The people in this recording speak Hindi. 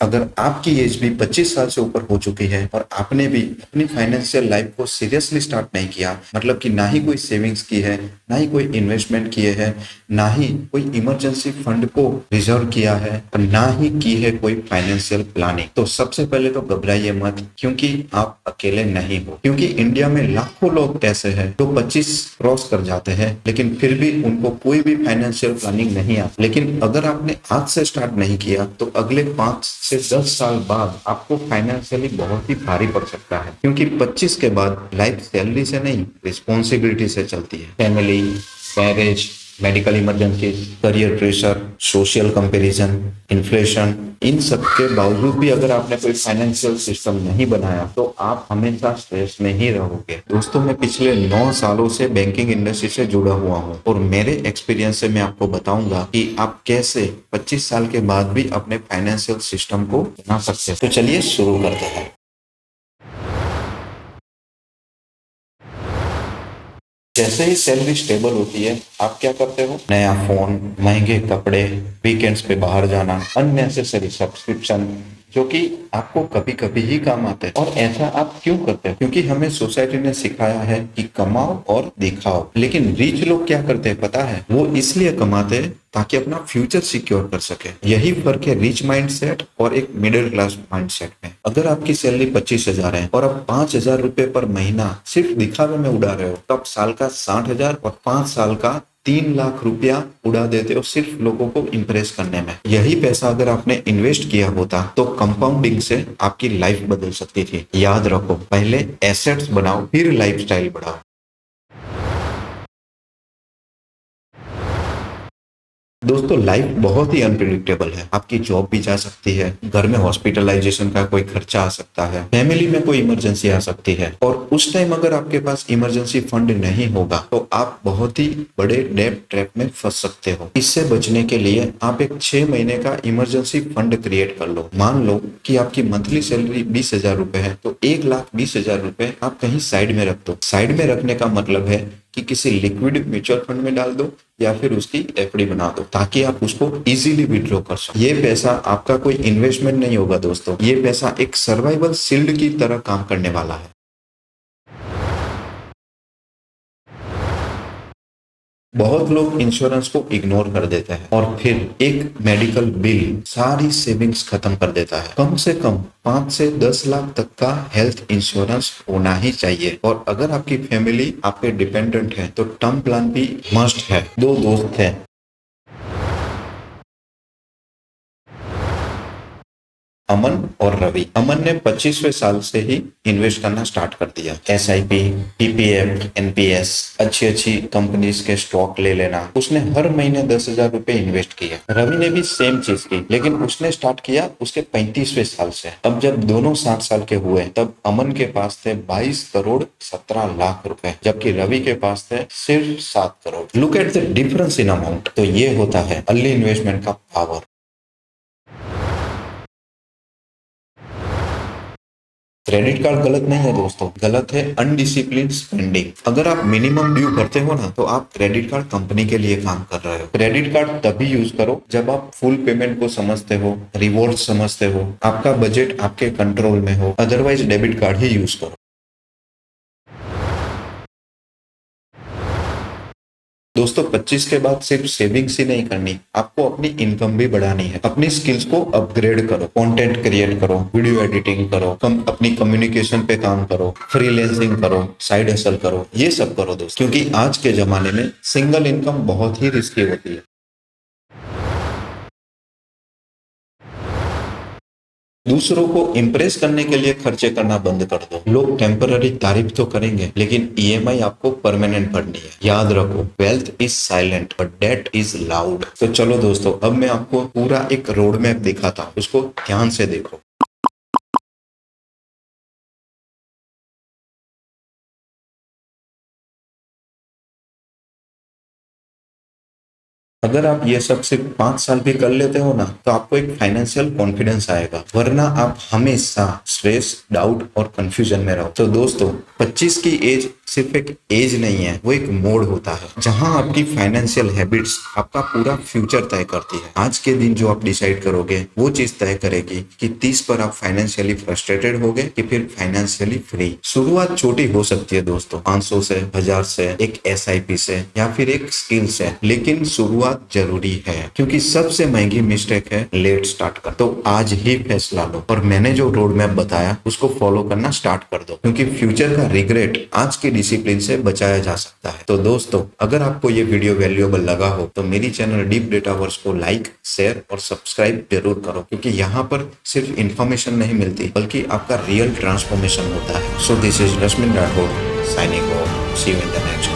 अगर आपकी एज भी 25 साल से ऊपर हो चुकी है और आपने भी अपनी फाइनेंशियल लाइफ को सीरियसली स्टार्ट नहीं किया, मतलब कि ना ही कोई सेविंग्स की है, ना ही कोई इन्वेस्टमेंट किए है, ना ही कोई इमरजेंसी फंड को रिजर्व किया है, और ना ही की है कोई फाइनेंशियल प्लानिंग, तो सबसे पहले तो घबराइए मत, क्योंकि आप अकेले नहीं हो। क्योंकि इंडिया में लाखों लोग ऐसे हैं जो 25 क्रॉस कर जाते हैं लेकिन फिर भी उनको कोई भी फाइनेंशियल प्लानिंग नहीं आती। लेकिन अगर आपने आज से स्टार्ट नहीं किया तो अगले 5 से 10 साल बाद आपको फाइनेंशियली बहुत ही भारी पड़ सकता है, क्योंकि 25 के बाद लाइफ सैलरी से नहीं, रिस्पॉन्सिबिलिटी से चलती है। Family, marriage, medical emergency, career pressure, social comparison, inflation, इन सब के बावजूद भी अगर आपने कोई फाइनेंशियल सिस्टम नहीं बनाया तो आप हमेशा स्ट्रेस में ही रहोगे। दोस्तों, मैं पिछले 9 सालों से बैंकिंग इंडस्ट्री से जुड़ा हुआ हूँ और मेरे एक्सपीरियंस से मैं आपको बताऊंगा कि आप कैसे 25 साल के बाद भी अपने फाइनेंशियल सिस्टम को बना सकते हैं। तो चलिए शुरू करते हैं। जैसे ही सैलरी स्टेबल होती है, आप क्या करते हो? नया फोन, महंगे कपड़े, वीकेंड्स पे बाहर जाना, अननेसेसरी सब्सक्रिप्शन, जो कि आपको कभी कभी ही काम आते हैं। और ऐसा आप क्यों करते हैं? क्योंकि हमें सोसाइटी ने सिखाया है कि कमाओ और दिखाओ। लेकिन रिच लोग क्या करते हैं पता है? वो इसलिए कमाते हैं ताकि अपना फ्यूचर सिक्योर कर सके। यही फर्क है रिच माइंडसेट और एक मिडिल क्लास माइंडसेट में। अगर आपकी सैलरी 25,000 है और आप 5,000 रुपए पर महीना सिर्फ दिखावे में उड़ा रहे हो, तो आप साल का 60,000 और 5 साल का 3 लाख रुपया उड़ा देते हो सिर्फ लोगों को इम्प्रेस करने में। यही पैसा अगर आपने इन्वेस्ट किया होता तो कंपाउंडिंग से आपकी लाइफ बदल सकती थी। याद रखो, पहले एसेट्स बनाओ, फिर लाइफस्टाइल बढ़ाओ। दोस्तों, लाइफ बहुत ही अनप्रिडिक्टेबल है। आपकी जॉब भी जा सकती है, घर में हॉस्पिटलाइजेशन का कोई खर्चा आ सकता है, फैमिली में कोई इमरजेंसी आ सकती है, और उस टाइम अगर आपके पास इमरजेंसी फंड नहीं होगा तो आप बहुत ही बड़े डेट ट्रैप में फंस सकते हो। इससे बचने के लिए आप एक 6 महीने का इमरजेंसी फंड क्रिएट कर लो। मान लो कि आपकी मंथली सैलरी 20,000 रुपए है, तो 1,20,000 रुपए आप कहीं साइड में रख दो। साइड में रखने का मतलब है कि किसी लिक्विड म्यूचुअल फंड में डाल दो या फिर उसकी एफडी बना दो, ताकि आप उसको इजीली विड्रॉ कर सको। ये पैसा आपका कोई इन्वेस्टमेंट नहीं होगा दोस्तों, ये पैसा एक सर्वाइवल शील्ड की तरह काम करने वाला है। बहुत लोग इंश्योरेंस को इग्नोर कर देते हैं और फिर एक मेडिकल बिल सारी सेविंग्स खत्म कर देता है। कम से कम 5 से 10 लाख तक का हेल्थ इंश्योरेंस होना ही चाहिए। और अगर आपकी फैमिली आप पे डिपेंडेंट है तो टर्म प्लान भी मस्ट है। दो दोस्त हैं, अमन और रवि। अमन ने 25वें साल से ही इन्वेस्ट करना स्टार्ट कर दिया। SIP, PPF, NPS, अच्छी अच्छी कंपनीज के स्टॉक ले लेना। उसने हर महीने 10,000 रुपए इन्वेस्ट किए। रवि ने भी सेम चीज की, लेकिन उसने स्टार्ट किया उसके 35वें साल से। अब जब दोनों 60 साल के हुए तब अमन के पास थे 22 करोड़ 17 लाख रुपए, जबकि रवि के पास थे सिर्फ 7 crore. Look at the difference in amount. तो ये होता है अर्ली इन्वेस्टमेंट का पावर। क्रेडिट कार्ड गलत नहीं है दोस्तों, गलत है अनडिसिप्लिन स्पेंडिंग। अगर आप मिनिमम ड्यू करते हो ना, तो आप क्रेडिट कार्ड कंपनी के लिए काम कर रहे हो। क्रेडिट कार्ड तभी यूज करो जब आप फुल पेमेंट को समझते हो, रिवॉर्ड समझते हो, आपका बजट आपके कंट्रोल में हो। अदरवाइज डेबिट कार्ड ही यूज करो। दोस्तों, 25 के बाद सिर्फ सेविंग्स ही नहीं करनी, आपको अपनी इनकम भी बढ़ानी है। अपनी स्किल्स को अपग्रेड करो, कंटेंट क्रिएट करो, वीडियो एडिटिंग करो, अपनी कम्युनिकेशन पे काम करो, फ्रीलैंसिंग करो, साइड हसल करो, ये सब करो दोस्तों, क्योंकि आज के जमाने में सिंगल इनकम बहुत ही रिस्की होती है। दूसरों को इम्प्रेस करने के लिए खर्चे करना बंद कर दो। लोग टेम्पररी तारीफ तो करेंगे, लेकिन EMI आपको परमानेंट भरनी है। याद रखो, wealth is silent but debt is loud. तो चलो दोस्तों, अब मैं आपको पूरा एक रोड मैप दिखाता हूँ, उसको ध्यान से देखो। अगर आप ये सब सिर्फ 5 साल भी कर लेते हो ना, तो आपको एक फाइनेंशियल कॉन्फिडेंस आएगा, वरना आप हमेशा स्ट्रेस, डाउट और कंफ्यूजन में रहो। तो दोस्तों, 25 की एज सिर्फ एक एज नहीं है, वो एक मोड होता है जहां आपकी फाइनेंशियल हैबिट्स आपका पूरा फ्यूचर तय करती है। आज के दिन जो आप डिसाइड करोगे वो चीज तय करेगी कि 30 पर आप फाइनेंशियली फ्रस्ट्रेटेड होगे कि फिर फाइनेंशियली फ्री। शुरुआत छोटी हो सकती है दोस्तों, 500 से, 1000 से, एक SIP से या फिर एक स्किल से, लेकिन शुरुआत जरूरी है क्योंकि सबसे महंगी मिस्टेक है लेट स्टार्ट कर। तो आज ही फैसला लो और मैंने जो रोड मैप बताया उसको फॉलो करना स्टार्ट कर दो, क्योंकि फ्यूचर का रिग्रेट आज के डिसिप्लिन से बचाया जा सकता है। तो दोस्तों, अगर आपको ये वीडियो वैल्यूएबल लगा हो तो मेरी चैनल डीप डेटावर्स को लाइक, शेयर और सब्सक्राइब जरूर करो, क्योंकि यहाँ पर सिर्फ इन्फॉर्मेशन नहीं मिलती बल्कि आपका रियल ट्रांसफॉर्मेशन होता है। So this is Rashmin Rathod signing off. See you in the next